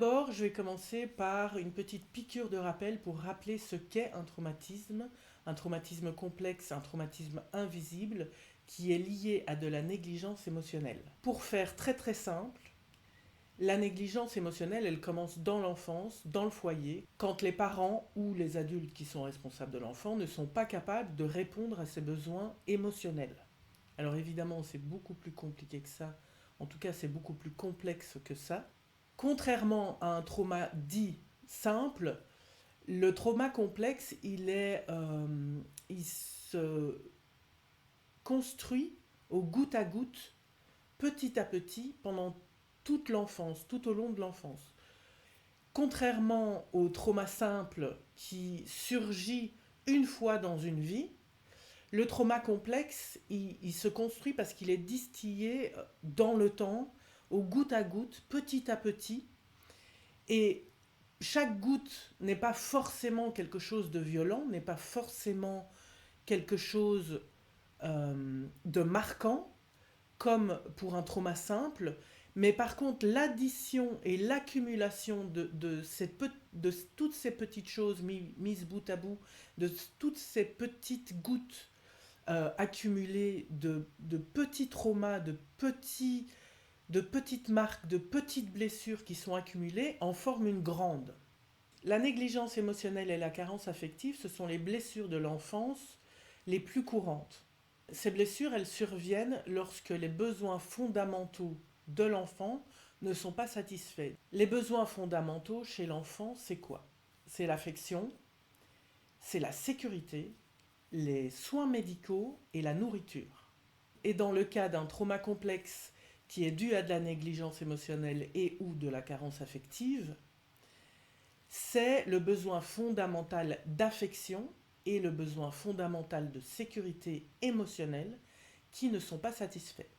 d'abord, je vais commencer par une petite piqûre de rappel pour rappeler ce qu'est un traumatisme complexe, un traumatisme invisible qui est lié à de la négligence émotionnelle. Pour faire très très simple, la négligence émotionnelle, elle commence dans l'enfance, dans le foyer, quand les parents ou les adultes qui sont responsables de l'enfant ne sont pas capables de répondre à ses besoins émotionnels. Alors évidemment, c'est beaucoup plus compliqué que ça, en tout cas c'est beaucoup plus complexe que ça. Contrairement à un trauma dit simple, le trauma complexe, il se construit au goutte à goutte, petit à petit, pendant toute l'enfance, tout au long de l'enfance. Contrairement au trauma simple qui surgit une fois dans une vie, le trauma complexe, il se construit parce qu'il est distillé dans le temps, au goutte à goutte, petit à petit, et chaque goutte n'est pas forcément quelque chose de violent, n'est pas forcément quelque chose de marquant, comme pour un trauma simple, mais par contre l'addition et l'accumulation de toutes ces petites choses mises bout à bout, de toutes ces petites gouttes accumulées de petits traumas, de petites marques, de petites blessures qui sont accumulées en forment une grande. La négligence émotionnelle et la carence affective, ce sont les blessures de l'enfance les plus courantes. Ces blessures, elles surviennent lorsque les besoins fondamentaux de l'enfant ne sont pas satisfaits. Les besoins fondamentaux chez l'enfant, c'est quoi? C'est l'affection, c'est la sécurité, les soins médicaux et la nourriture. Et dans le cas d'un trauma complexe qui est dû à de la négligence émotionnelle et ou de la carence affective, c'est le besoin fondamental d'affection et le besoin fondamental de sécurité émotionnelle qui ne sont pas satisfaits.